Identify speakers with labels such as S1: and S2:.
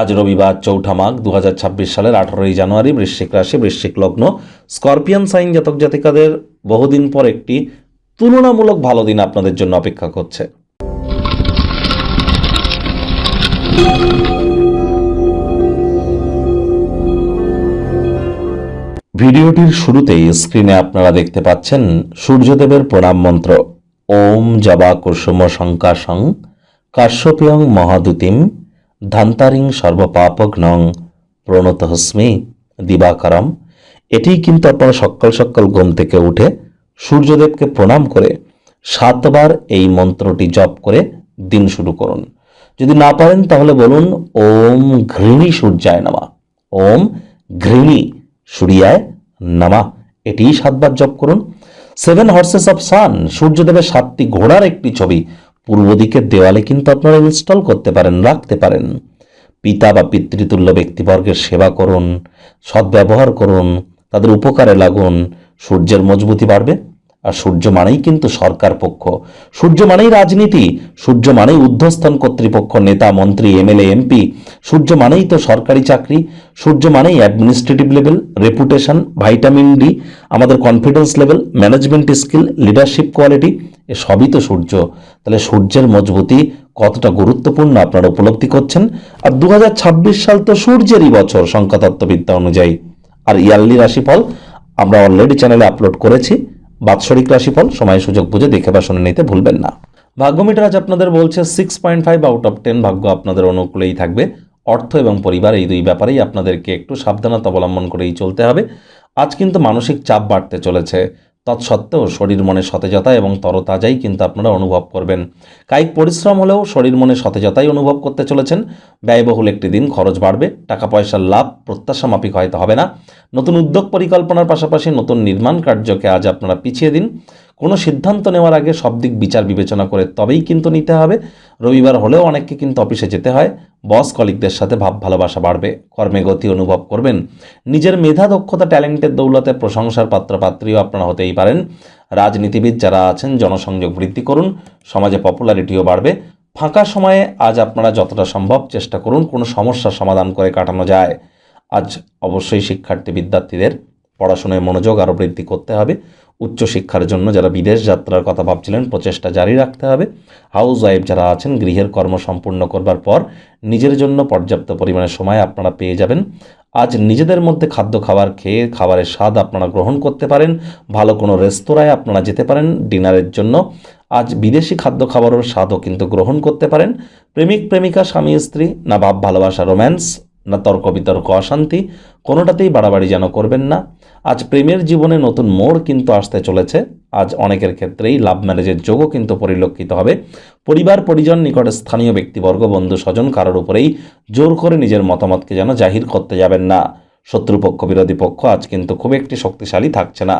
S1: আজ রবিবার ৪ঠা মাঘ ২০২৬ সালের ১৮ই জানুয়ারি। বৃশ্চিক রাশি, বৃশ্চিক লগ্ন, স্করপিয়ান সাইন জাতক জাতিকাদের বহুদিন পর একটি তুলনামূলক ভালো দিন আপনাদের জন্য অপেক্ষা করছে। ভিডিওটির শুরুতেই স্ক্রিনে আপনারা দেখতে পাচ্ছেন সূর্যদেবের প্রণাম মন্ত্র। ওম জবা কুসুম শঙ্কাশং কাশ্যপেয়ং মহাদুতিম ধান্তারিং সর্বপাপঘ্নং প্রণতহস্মি দিবাকরম। এটি কিন্তু আপনারা সকাল সকাল ঘুম থেকে উঠে সূর্যদেবকে প্রণাম করে 7 বার এই মন্ত্রটি জপ করে দিন শুরু করুন। যদি না পারেন তাহলে বলুন ওম ঘৃণী সূর্যায় নমঃ, ওম ঘৃণী সূর্যায় নমঃ। এটি 7 বার জপ করুন। 7 হর্সেস অফ সান, সূর্যদেবের 7টি ঘোড়ার একটি ছবি পূর্ব দিকের দেওয়ালে কিন্তু আপনারা ইনস্টল করতে পারেন, রাখতে পারেন। পিতা বা পিতৃতুল্য ব্যক্তিবর্গের সেবা করুন, সদ্ব্যবহার করুন, তাদের উপকারে লাগুন। সূর্যের মজবুতি বাড়বে। আর সূর্য মানেই কিন্তু সরকার পক্ষ, সূর্য মানেই রাজনীতি, সূর্য মানেই ঊর্ধ্বস্থান কর্তৃপক্ষ, নেতা মন্ত্রী এমএলএ এমপি। সূর্য মানেই তো সরকারি চাকরি, সূর্য মানেই administrative level, reputation, vitamin D, আমাদের confidence level, management skill, leadership quality, এ সবই তো সূর্য। তাহলে সূর্যের মজবুতি কতটা গুরুত্বপূর্ণ আপনারা উপলব্ধি করছেন। আর ২০২৬ সাল তো সূর্যেরই বছর সংখ্যাতত্ত্ববিদ্যা অনুযায়ী। আর ইয়ারলি রাশিফল আমরা অলরেডি চ্যানেলে আপলোড করেছি। বাৎসরিক রাশিফল সময় সুযোগ বুঝে দেখে বা শুনে নিতে ভুলবেন না। ভাগ্যমিটার আজ আপনাদের বলছে 6.5 আউট অফ 10 ভাগ্য আপনাদের অনুকূলেই থাকবে। অর্থ এবং পরিবার এই দুই ব্যাপারেই আপনাদেরকে একটু সাবধানতা অবলম্বন করেই চলতে হবে। আজ কিন্তু মানসিক চাপ বাড়তে চলেছে, তৎসত্ত্বেও শরীর মনে সতেজতা এবং তরতাজাই কিন্তু আপনারা অনুভব করবেন। কায়িক পরিশ্রম হলেও শরীর মনে সতেজতাই অনুভব করতে চলেছেন। ব্যয়বহুল একটি দিন, খরচ বাড়বে, টাকা পয়সার লাভ প্রত্যাশা মাফিক হয়তো হবে না। নতুন উদ্যোগ পরিকল্পনার পাশাপাশি নতুন নির্মাণ কার্যকে আজ আপনারা পিছিয়ে দিন। কোনো সিদ্ধান্ত নেওয়ার আগে সব দিক বিচার বিবেচনা করে তবেই কিন্তু নিতে হবে। রবিবার হলেও অনেককে কিন্তু অফিসে যেতে হয়। বস কলিগদের সাথে ভাব ভালোবাসা বাড়বে, কর্মে গতি অনুভব করবেন। নিজের মেধা দক্ষতা ট্যালেন্টের দৌলতে প্রশংসার পাত্রপাত্রীও আপনারা হতেই পারেন। রাজনীতিবিদ যারা আছেন জনসংযোগ বৃদ্ধি করুন, সমাজে পপুলারিটিও বাড়বে। ফাঁকা সময়ে আজ আপনারা যতটা সম্ভব চেষ্টা করুন কোনো সমস্যার সমাধান করে কাটানো যায়। আজ অবশ্যই শিক্ষার্থী বিদ্যার্থীদের পড়াশোনায় মনোযোগ আরও বৃদ্ধি করতে হবে। উচ্চশিক্ষার জন্য যারা বিদেশ যাত্রার কথা ভাবছিলেন প্রচেষ্টা জারি রাখতে হবে। হাউস ওয়াইফ যারা আছেন গৃহের কর্ম সম্পূর্ণ করবার পর নিজের জন্য পর্যাপ্ত পরিমাণে সময় আপনারা পেয়ে যাবেন। আজ নিজেদের মধ্যে খাদ্য খাবার খেয়ে খাবারের স্বাদ আপনারা গ্রহণ করতে পারেন। ভালো কোনো রেস্তোরাঁয় আপনারা যেতে পারেন ডিনারের জন্য। আজ বিদেশি খাদ্য খাবারের স্বাদও কিন্তু গ্রহণ করতে পারেন। প্রেমিক প্রেমিকা, স্বামী স্ত্রী, না ভাব ভালোবাসা রোম্যান্স, না তর্ক বিতর্ক অশান্তি, কোনোটাতেই বাড়াবাড়ি যেন করবেন না। আজ প্রেমের জীবনে নতুন মোড় কিন্তু আসতে চলেছে। আজ অনেকের ক্ষেত্রেই লাভ ম্যারেজের যোগও কিন্তু পরিলক্ষিত হবে। পরিবার পরিজন, নিকটে স্থানীয় ব্যক্তিবর্গ, বন্ধু স্বজন কারোর উপরেই জোর করে নিজের মতামতকে যেন জাহির করতে যাবেন না। শত্রুপক্ষ বিরোধী পক্ষ আজ কিন্তু খুব একটি শক্তিশালী থাকছে না।